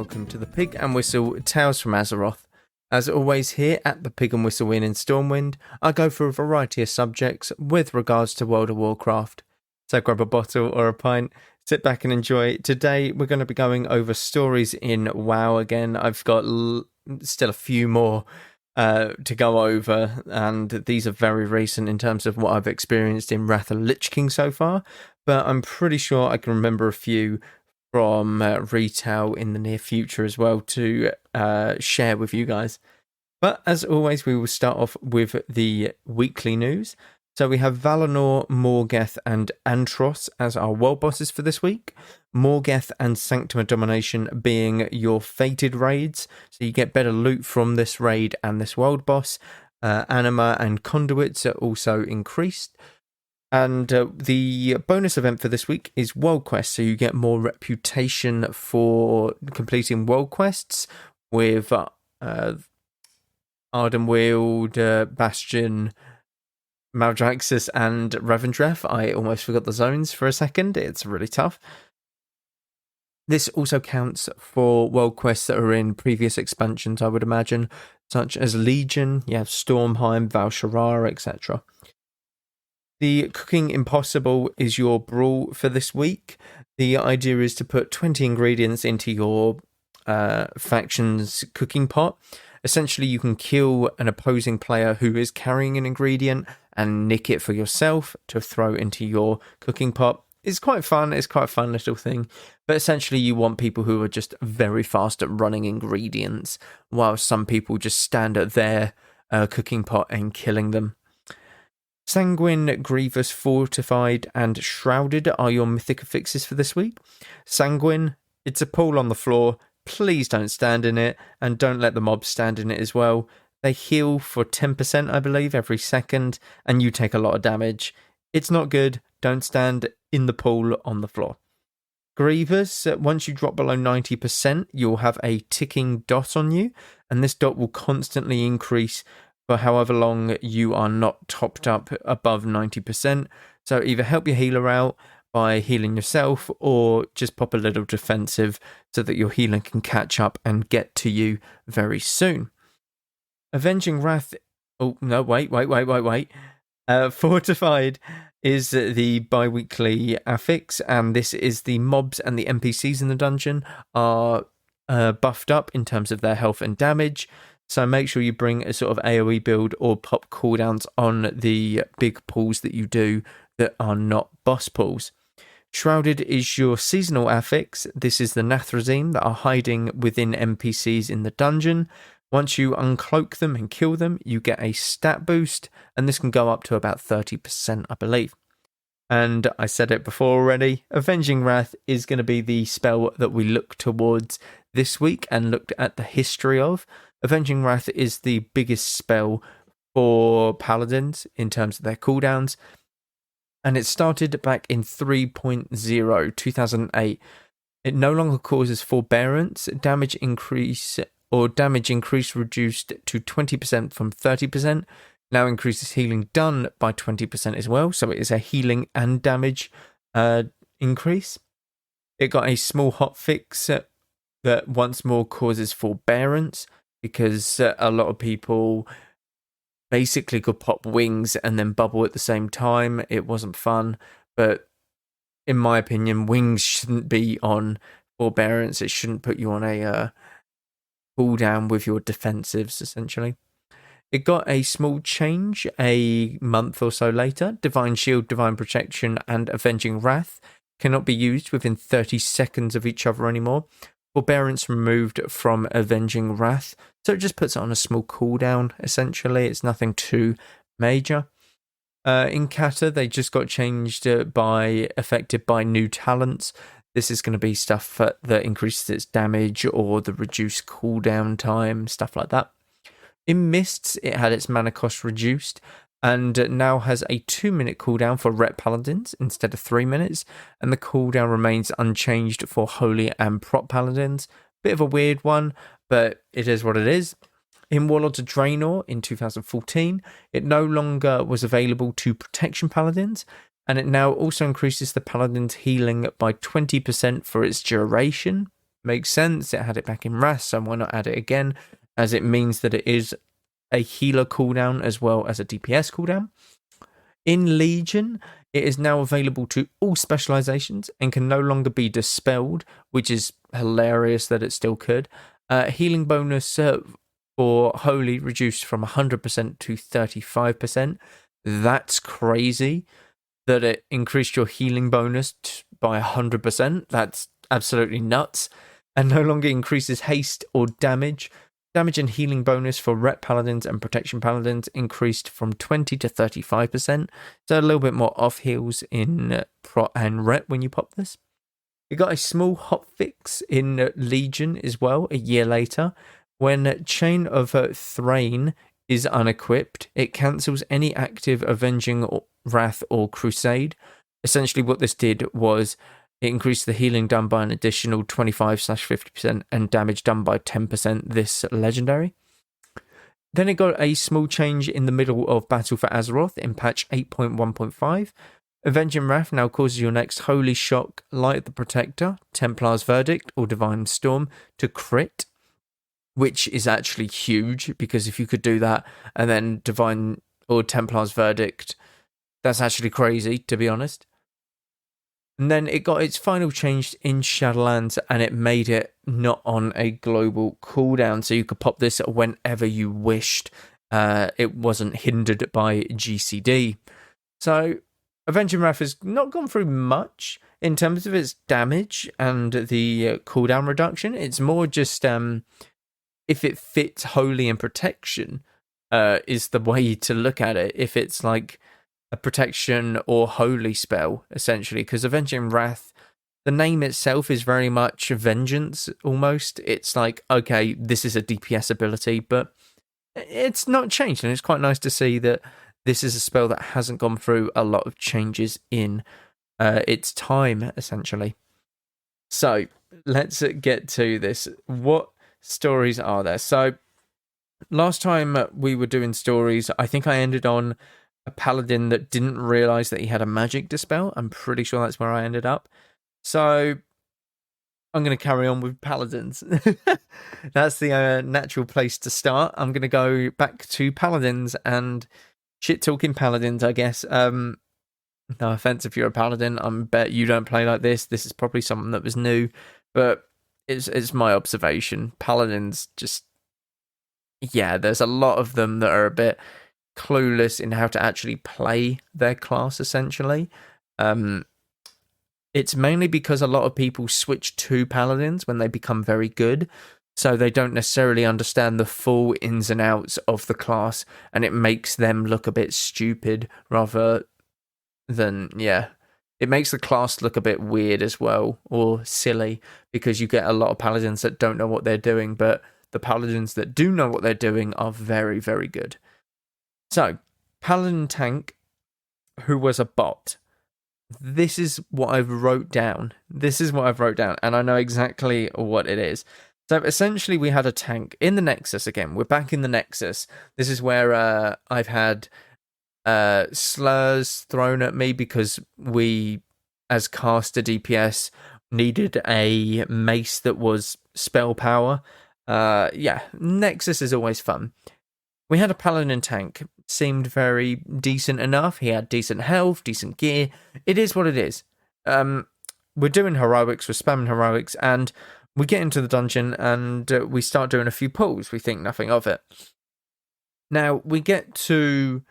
welcome to the Pig and Whistle Tales from Azeroth. As always, here at the Pig and Whistle Inn in Stormwind, I go for a variety of subjects with regards to World of Warcraft. So grab a bottle or a pint, sit back and enjoy. Today we're going to be going over stories in WoW again. I've got still a few more to go over, and these are very recent in terms of what I've experienced in Wrath of Lich King so far, but I'm pretty sure I can remember a few from retail in the near future as well to share with you guys. But as always, we will start off with the weekly news. So we have Valinor, Morgeth and Antros as our world bosses for this week. Morgeth and Sanctum of Domination being your fated raids. So you get better loot from this raid and this world boss. Anima and Conduits are also increased. And the bonus event for this week is World Quest. So you get more reputation for completing world quests with Ardenweald, Bastion, Maldraxxus and Revendreth. I almost forgot the zones for a second. It's really tough. This also counts for world quests that are in previous expansions, I would imagine, such as Legion, you have Stormheim, Val'sharah, etc. The Cooking Impossible is your brawl for this week. The idea is to put 20 ingredients into your faction's cooking pot. Essentially, you can kill an opposing player who is carrying an ingredient and nick it for yourself to throw into your cooking pot. It's quite fun. It's quite a fun little thing. But essentially, you want people who are just very fast at running ingredients, while some people just stand at their cooking pot and killing them. Sanguine, Grievous, Fortified and Shrouded are your mythic affixes for this week. Sanguine, it's a pool on the floor. Please don't stand in it, and don't let the mobs stand in it as well. They heal for 10%, I believe, every second, and you take a lot of damage. It's not good. Don't stand in the pool on the floor. Grievous, once you drop below 90%, you'll have a ticking dot on you, and this dot will constantly increase for however long you are not topped up above 90%. So either help your healer out by healing yourself, or just pop a little defensive so that your healer can catch up and get to you very soon. Avenging Wrath... Oh, no, wait. Fortified is the bi-weekly affix, and this is the mobs and the NPCs in the dungeon are buffed up in terms of their health and damage. So make sure you bring a sort of AoE build or pop cooldowns on the big pulls that you do that are not boss pulls. Shrouded is your seasonal affix. This is the Nathrezim that are hiding within NPCs in the dungeon. Once you uncloak them and kill them, you get a stat boost, and this can go up to about 30%, I believe. And I said it before already, Avenging Wrath is going to be the spell that we look towards this week and looked at the history of. Avenging Wrath is the biggest spell for paladins in terms of their cooldowns, and it started back in 3.0, 2008. It no longer causes forbearance, damage increase reduced to 20% from 30%, now increases healing done by 20% as well, so it is a healing and damage increase. It got a small hotfix that once more causes forbearance, because a lot of people basically could pop wings and then bubble at the same time. It wasn't fun, but in my opinion, wings shouldn't be on forbearance. It shouldn't put you on a cooldown with your defensives, essentially. It got a small change a month or so later. Divine Shield, Divine Protection, and Avenging Wrath cannot be used within 30 seconds of each other anymore. Forbearance removed from Avenging Wrath, so it just puts it on a small cooldown, essentially. It's nothing too major. In Kata, they just got changed affected by new talents. This is going to be stuff that increases its damage or the reduced cooldown time, stuff like that. In Mists, it had its mana cost reduced, and now has a 2-minute cooldown for Rep Paladins instead of 3 minutes, and the cooldown remains unchanged for Holy and Prot Paladins. Bit of a weird one, but it is what it is. In Warlords of Draenor in 2014, it no longer was available to Protection Paladins, and it now also increases the Paladin's healing by 20% for its duration. makes sense. It had it back in Wrath, so why not add it again? As it means that it is a healer cooldown as well as a DPS cooldown. In Legion, it is now available to all specializations and can no longer be dispelled, which is hilarious that it still could. Healing bonus for Holy reduced from 100% to 35%. That's crazy that it increased your healing bonus by 100%. That's absolutely nuts. And no longer increases haste or damage. Damage and healing bonus for Rep Paladins and Protection Paladins increased from 20 to 35%. So a little bit more off heals in Pro and Rep when you pop this. You got a small hotfix in Legion as well a year later. When Chain of Thrain is unequipped, it cancels any active Avenging Wrath or Crusade. Essentially what this did was it increased the healing done by an additional 25/50% and damage done by 10% this legendary. Then it got a small change in the middle of Battle for Azeroth in patch 8.1.5. Avenging Wrath now causes your next Holy Shock, Light the Protector, Templar's Verdict, or Divine Storm to crit, which is actually huge, because if you could do that and then Divine or Templar's Verdict, that's actually crazy, to be honest. And then it got its final change in Shadowlands, and it made it not on a global cooldown, so you could pop this whenever you wished. It wasn't hindered by GCD. So Avenging Wrath has not gone through much in terms of its damage and the cooldown reduction. It's more just if it fits Holy and Protection is the way to look at it. If it's like a protection or holy spell, essentially, because Avenging Wrath, the name itself is very much vengeance almost. It's like, okay, this is a DPS ability, but it's not changed, and it's quite nice to see that this is a spell that hasn't gone through a lot of changes in its time, essentially. So let's get to this. What stories are there? So last time we were doing stories, I think I ended on a paladin that didn't realize that he had a magic dispel. I'm pretty sure that's where I ended up. So I'm going to carry on with paladins. That's the natural place to start. I'm going to go back to paladins and shit talking paladins, I guess. No offense if you're a paladin. I bet you don't play like this. This is probably something that was new, but it's my observation. Paladins just, yeah, there's a lot of them that are a bit clueless in how to actually play their class, essentially. It's mainly because a lot of people switch to paladins when they become very good, so they don't necessarily understand the full ins and outs of the class, and it makes them look a bit stupid rather than, it makes the class look a bit weird as well, or silly, because you get a lot of paladins that don't know what they're doing, but the paladins that do know what they're doing are very, very good. So, Paladin Tank, who was a bot. This is what I've wrote down. And I know exactly what it is. So, essentially, we had a tank in the Nexus again. We're back in the Nexus. This is where I've had slurs thrown at me because we, as caster DPS, needed a mace that was spell power. Nexus is always fun. We had a Paladin tank, seemed very decent enough. He had decent health, decent gear. It is what it is. We're doing heroics, we're spamming heroics, and we get into the dungeon and we start doing a few pulls. We think nothing of it. Now, we get to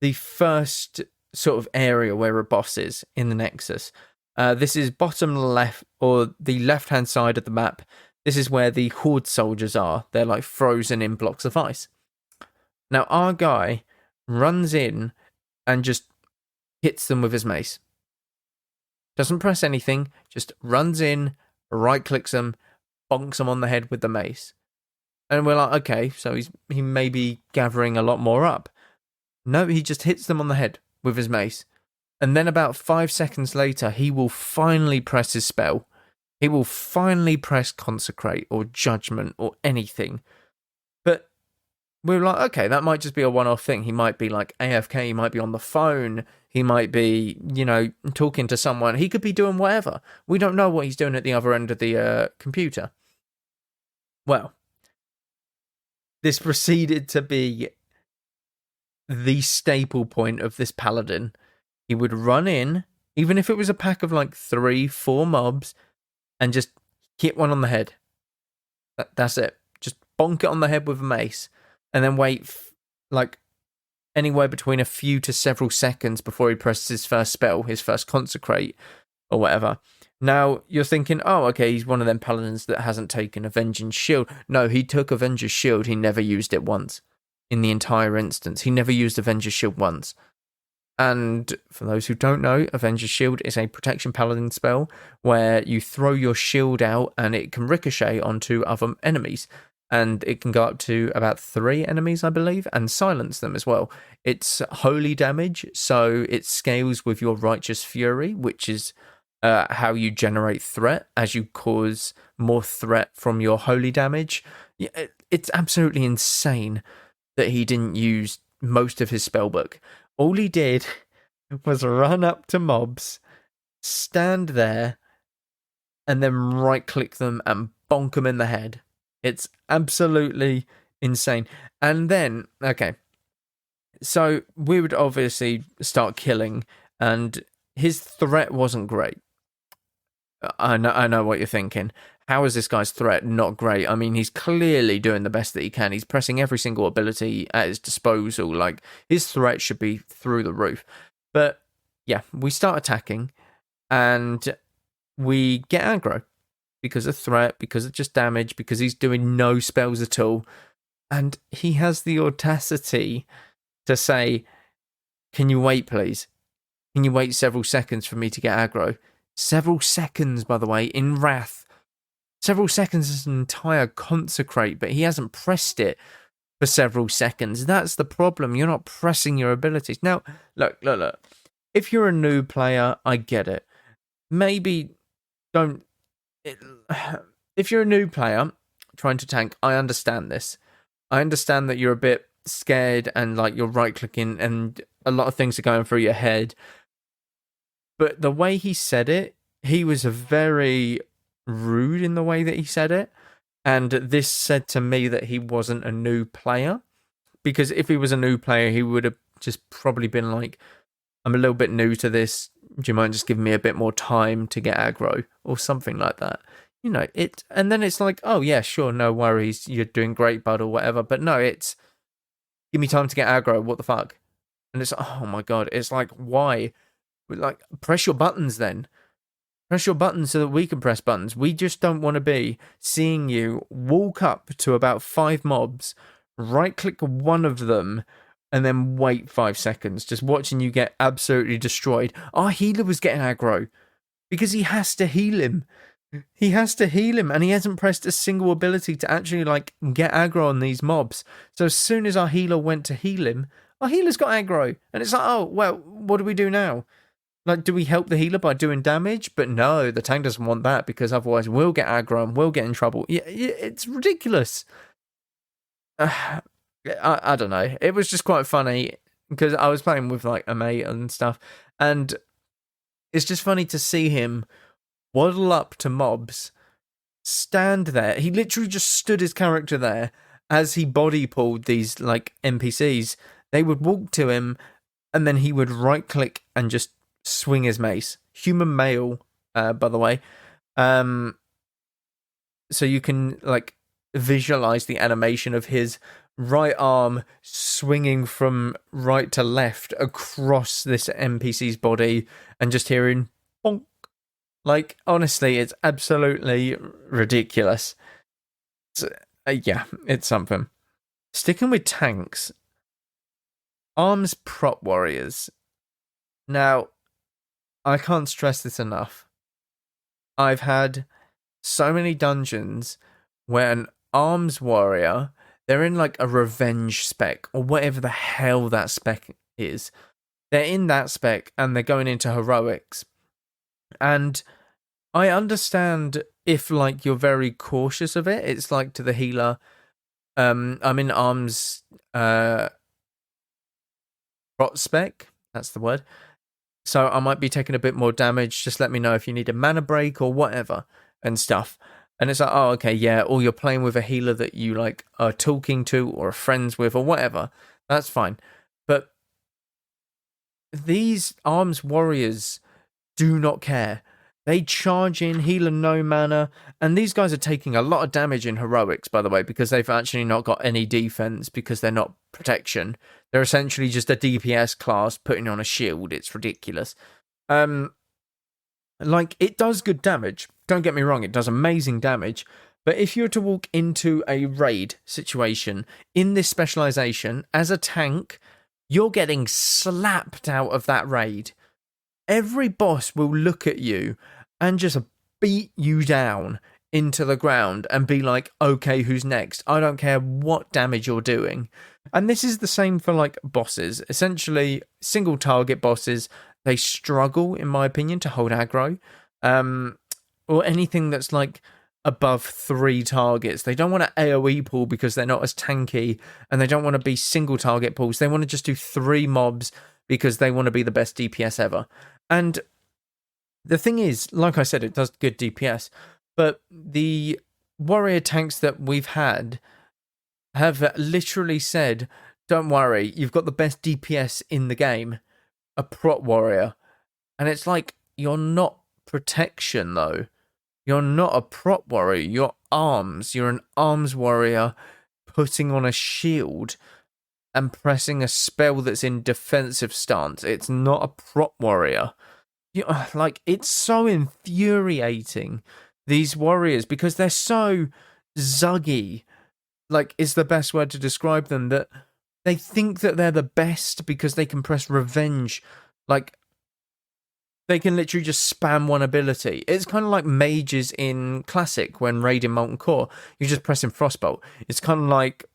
the first sort of area where a boss is in the Nexus. This is bottom left, or the left-hand side of the map. This is where the Horde soldiers are. They're like frozen in blocks of ice. Now, our guy runs in and just hits them with his mace. Doesn't press anything, just runs in, right-clicks them, bonks them on the head with the mace. And we're like, okay, so he may be gathering a lot more up. No, he just hits them on the head with his mace. And then about 5 seconds later, he will finally press his spell. He will finally press Consecrate or Judgment or anything. But we were like, okay, that might just be a one-off thing. He might be like AFK, he might be on the phone, he might be, talking to someone. He could be doing whatever. We don't know what he's doing at the other end of the computer. Well, this proceeded to be the staple point of this paladin. He would run in, even if it was a pack of like 3-4 mobs, and just hit one on the head. That's it. Just bonk it on the head with a mace, and then wait like anywhere between a few to several seconds before he presses his first spell, his first consecrate, or whatever. Now, you're thinking, oh, okay, he's one of them paladins that hasn't taken Avenging Shield. No, he took Avenger's Shield, he never used it once. In the entire instance, he never used Avenger's Shield once. And for those who don't know, Avenger's Shield is a protection paladin spell where you throw your shield out and it can ricochet onto other enemies. And it can go up to about 3 enemies, I believe, and silence them as well. It's holy damage, so it scales with your righteous fury, which is how you generate threat as you cause more threat from your holy damage. It's absolutely insane that he didn't use most of his spellbook. All he did was run up to mobs, stand there, and then right-click them and bonk them in the head. It's absolutely insane. And then, okay, so we would obviously start killing, and his threat wasn't great. I know what you're thinking. How is this guy's threat not great? I mean, he's clearly doing the best that he can. He's pressing every single ability at his disposal. Like, his threat should be through the roof. But, yeah, we start attacking, and we get aggro. Because of threat, because of just damage, because he's doing no spells at all. And he has the audacity to say, can you wait, please? Can you wait several seconds for me to get aggro? Several seconds, by the way, in Wrath. Several seconds is an entire consecrate, but he hasn't pressed it for several seconds. That's the problem. You're not pressing your abilities. Now, look. If you're a new player, I get it. Maybe don't... If you're a new player trying to tank, I understand this. I understand that you're a bit scared and like you're right-clicking and a lot of things are going through your head. But the way he said it, he was very rude in the way that he said it. And this said to me that he wasn't a new player. Because if he was a new player, he would have just probably been like, I'm a little bit new to this. Do you mind just giving me a bit more time to get aggro? Or something like that. And then it's like, oh yeah, sure, no worries. You're doing great, bud, or whatever. But no, it's, give me time to get aggro. What the fuck? And it's, oh my God. It's like, why? Like, press your buttons then. Press your buttons so that we can press buttons. We just don't want to be seeing you walk up to about 5 mobs, right-click one of them, and then wait 5 seconds, just watching you get absolutely destroyed. Our healer was getting aggro because he has to heal him. He has to heal him, and he hasn't pressed a single ability to actually, like, get aggro on these mobs. So as soon as our healer went to heal him, our healer's got aggro. And it's like, oh, well, what do we do now? Like, do we help the healer by doing damage? But no, the tank doesn't want that because otherwise we'll get aggro and we'll get in trouble. Yeah, it's ridiculous. I don't know. It was just quite funny because I was playing with like a mate and stuff, and it's just funny to see him waddle up to mobs, stand there. He literally just stood his character there as he body pulled these like NPCs. They would walk to him, and then he would right click and just swing his mace. Human male, by the way. So you can like visualize the animation of his right arm swinging from right to left across this NPC's body and just hearing bonk. Like, honestly, it's absolutely ridiculous. Yeah, it's something. Sticking with tanks, arms prop warriors. Now, I can't stress this enough. I've had so many dungeons where an arms warrior, they're in like a revenge spec or whatever the hell that spec is. They're in that spec and they're going into heroics. And I understand if like you're very cautious of it. It's like to the healer, I'm in arms prot spec. That's the word. So I might be taking a bit more damage. Just let me know if you need a mana break or whatever and stuff. And it's like, oh, okay, yeah. Or you're playing with a healer that you like are talking to or are friends with or whatever. That's fine. But these arms warriors do not care. They charge in, healer no mana, and these guys are taking a lot of damage in heroics, by the way, because they've actually not got any defense because they're not protection. They're essentially just a DPS class putting on a shield. It's ridiculous. Like, it does good damage. Don't get me wrong, it does amazing damage. But if you were to walk into a raid situation in this specialization as a tank, you're getting slapped out of that raid. Every boss will look at you and just beat you down into the ground and be like, okay, who's next? I don't care what damage you're doing. And this is the same for like bosses. Essentially, single target bosses, they struggle, in my opinion, to hold aggro. Or anything that's like above 3 targets. They don't want to AoE pull because they're not as tanky, and they don't want to be single target pulls. They want to just do 3 mobs because they want to be the best DPS ever. And the thing is, like I said, it does good DPS, but the warrior tanks that we've had have literally said, don't worry, you've got the best DPS in the game, a prot warrior. And it's like, you're not protection though. You're not a prot warrior, you're arms. You're an arms warrior putting on a shield and pressing a spell that's in defensive stance. It's not a prot warrior. Like, it's so infuriating, these warriors, because they're so zuggy, like, is the best word to describe them, that they think that they're the best because they can press revenge. Like, they can literally just spam one ability. It's kind of like mages in Classic when raiding Molten Core. You're just pressing Frostbolt. It's kind of like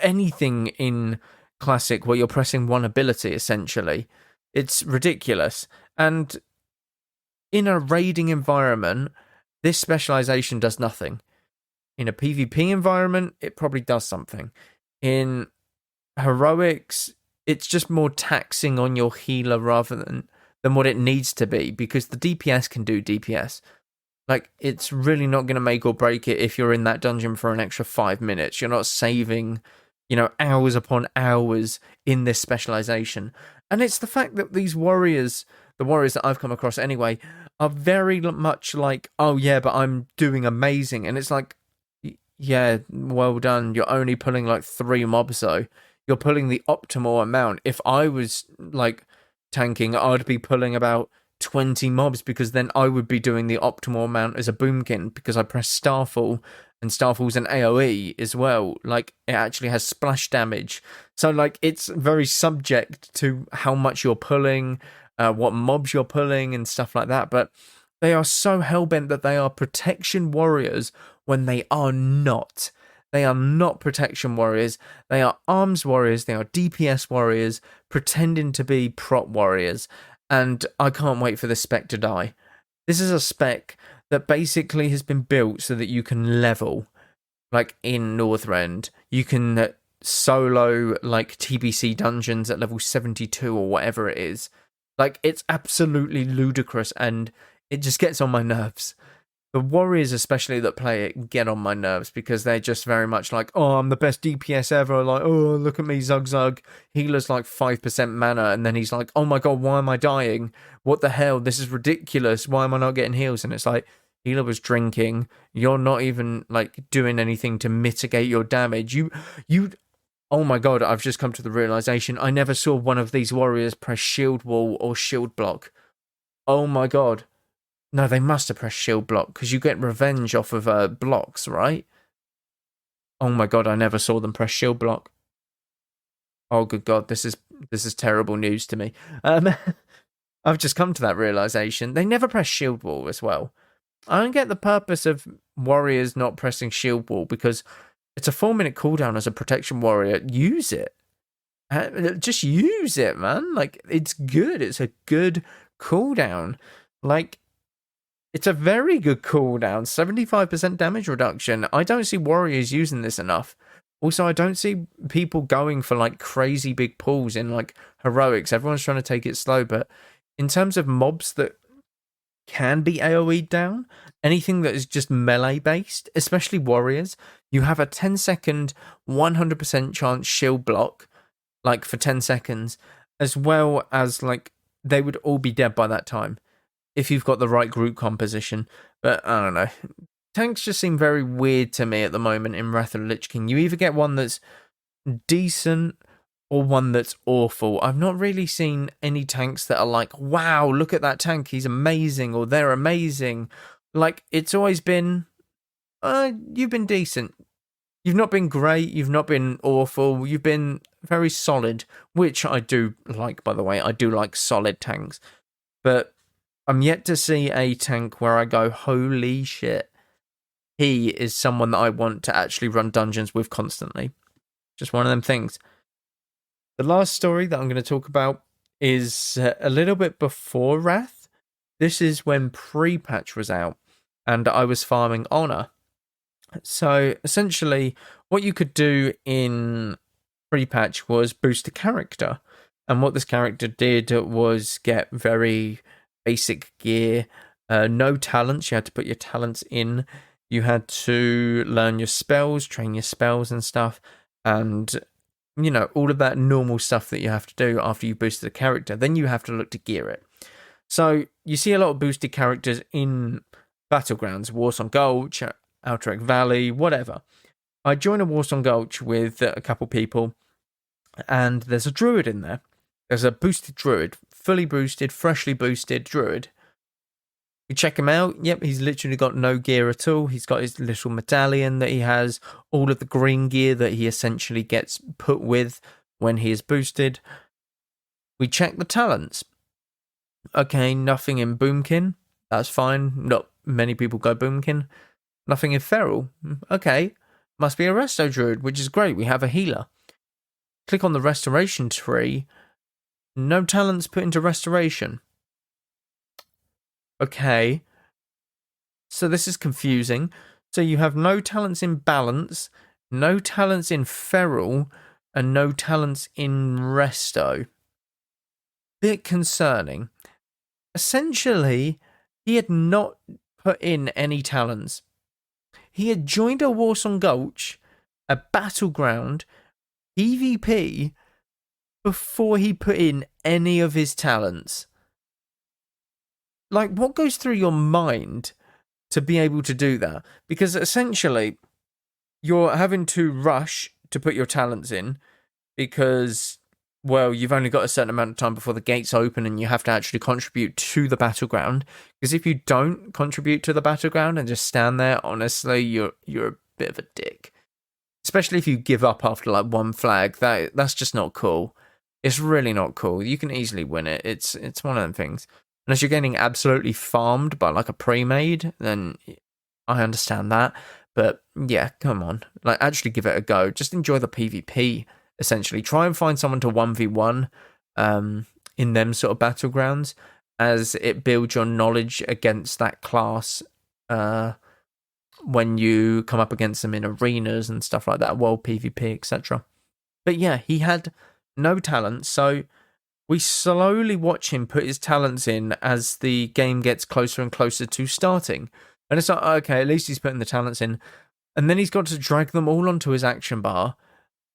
anything in Classic where you're pressing one ability, essentially. It's ridiculous. And in a raiding environment, this specialization does nothing. In a PvP environment, it probably does something. In heroics, it's just more taxing on your healer rather than what it needs to be, because the DPS can do DPS. Like, it's really not going to make or break it if you're in that dungeon for an extra 5 minutes. You're not saving, hours upon hours in this specialization. And it's the fact that these warriors, the warriors that I've come across anyway, are very much like, oh yeah, but I'm doing amazing. And it's like, yeah, well done. You're only pulling like 3 mobs though. You're pulling the optimal amount. If I was like tanking, I'd be pulling about 20 mobs, because then I would be doing the optimal amount as a boomkin, because I press Starfall, and Starfall's an AoE as well. Like, it actually has splash damage. So like, it's very subject to how much you're pulling, what mobs you're pulling and stuff like that. But they are so hellbent that they are protection warriors when they are not. They are not protection warriors. They are arms warriors. They are DPS warriors pretending to be prot warriors. And I can't wait for this spec to die. This is a spec that basically has been built so that you can level. Like in Northrend, you can solo like TBC dungeons at level 72 or whatever it is. Like, it's absolutely ludicrous, and it just gets on my nerves. The warriors especially that play it get on my nerves, because they're just very much like, oh, I'm the best DPS ever. Like, oh, look at me, Zug Zug. Healer's like 5% mana, and then he's like, oh my god, why am I dying? What the hell? This is ridiculous. Why am I not getting heals? And it's like, healer was drinking. You're not even like doing anything to mitigate your damage. You oh my god, I've just come to the realization, I never saw one of these warriors press shield wall or shield block. Oh my god. No, they must have pressed shield block, because you get revenge off of blocks, right? Oh my god, I never saw them press shield block. Oh good god, this is terrible news to me. I've just come to that realization. They never press shield wall as well. I don't get the purpose of warriors not pressing shield wall, because it's a 4-minute cooldown as a protection warrior. Use it. Just use it, man. Like, it's good. It's a good cooldown. Like, it's a very good cooldown. 75% damage reduction. I don't see warriors using this enough. Also, I don't see people going for like crazy big pulls in like heroics. Everyone's trying to take it slow, but in terms of mobs that can be AoE'd down, anything that is just melee based, especially warriors, you have a 10-second, 100% chance shield block, like for 10 seconds, as well as like they would all be dead by that time if you've got the right group composition. But I don't know. Tanks just seem very weird to me at the moment in Wrath of the Lich King. You either get one that's decent or one that's awful. I've not really seen any tanks that are like, wow, look at that tank, he's amazing, or they're amazing. Like, it's always been, you've been decent. You've not been great, you've not been awful, you've been very solid, which I do like, by the way. I do like solid tanks. But I'm yet to see a tank where I go, holy shit, he is someone that I want to actually run dungeons with constantly. Just one of them things. The last story that I'm going to talk about is a little bit before Wrath. This is when pre-patch was out, and I was farming Honor. So essentially, what you could do in pre-patch was boost a character. And what this character did was get very basic gear, no talents. You had to put your talents in. You had to learn your spells, train your spells and stuff. And, you know, all of that normal stuff that you have to do after you boosted a character. Then you have to look to gear it. So you see a lot of boosted characters in Battlegrounds, Warsong Gulch, Outer Valley, whatever. I joined a Warsong Gulch with a couple people, and there's a druid in there. There's a boosted druid, fully boosted, freshly boosted druid. You check him out. Yep, he's literally got no gear at all. He's got his little medallion that he has, all of the green gear that he essentially gets put with when he is boosted. We check the talents. Okay, nothing in Boomkin. That's fine. Not many people go Boomkin. Nothing in Feral. Okay, must be a Resto Druid, which is great. We have a healer. Click on the Restoration tree. No talents put into Restoration. Okay, so this is confusing. So you have no talents in Balance, no talents in Feral, and no talents in Resto. Bit concerning. Essentially, he had not put in any talents. He had joined a Warsong Gulch, a battleground, PvP, before he put in any of his talents. Like, what goes through your mind to be able to do that? Because essentially, you're having to rush to put your talents in because, well, you've only got a certain amount of time before the gates open and you have to actually contribute to the battleground. Because if you don't contribute to the battleground and just stand there, honestly, you're a bit of a dick. Especially if you give up after like one flag. That's just not cool. It's really not cool. You can easily win it. It's one of them things. Unless you're getting absolutely farmed by like a pre-made, then I understand that. But yeah, come on. Like, actually give it a go. Just enjoy the PvP, essentially. Try and find someone to 1v1 in them sort of battlegrounds, as it builds your knowledge against that class when you come up against them in arenas and stuff like that, world PvP, etc. But yeah, he had no talent, so we slowly watch him put his talents in as the game gets closer and closer to starting. And it's like, okay, at least he's putting the talents in. And then he's got to drag them all onto his action bar,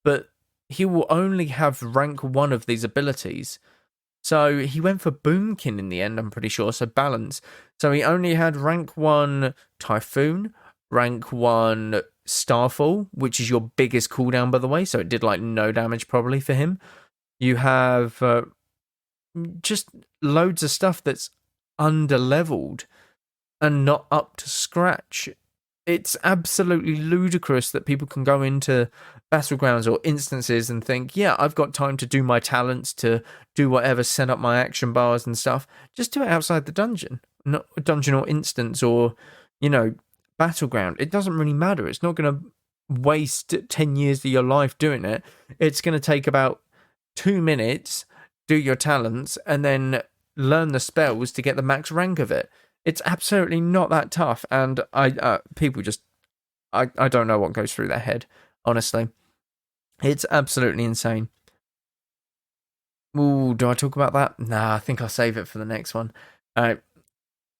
but he will only have rank 1 of these abilities. So he went for Boomkin in the end, I'm pretty sure, so balance. So he only had rank 1 Typhoon, rank 1 Starfall, which is your biggest cooldown, by the way, so it did like no damage probably for him. You have just loads of stuff that's under-leveled and not up to scratch. It's absolutely ludicrous that people can go into battlegrounds or instances and think, yeah, I've got time to do my talents, to do whatever, set up my action bars and stuff. Just do it outside the dungeon. Not a dungeon or instance or, you know, battleground. It doesn't really matter. It's not going to waste 10 years of your life doing it. It's going to take about 2 minutes, do your talents, and then learn the spells to get the max rank of it. It's absolutely not that tough, and people just, I don't know what goes through their head, honestly. It's absolutely insane. Ooh, do I talk about that? Nah, I think I'll save it for the next one. All right,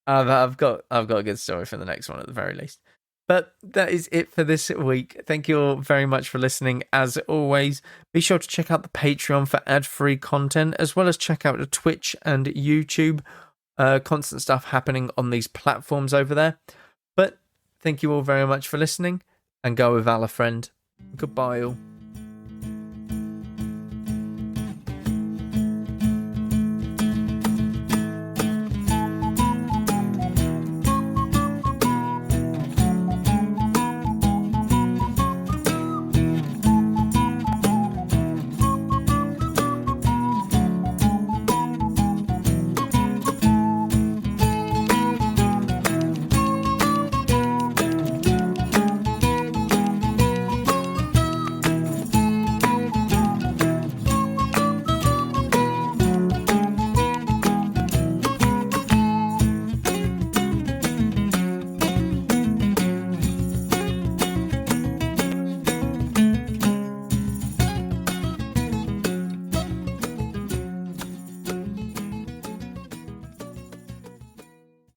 I've got a good story for the next one at the very least. But that is it for this week. Thank you all very much for listening. As always, be sure to check out the Patreon for ad-free content, as well as check out the Twitch and YouTube. Constant stuff happening on these platforms over there. But thank you all very much for listening, and go with Valor, friend. Goodbye all.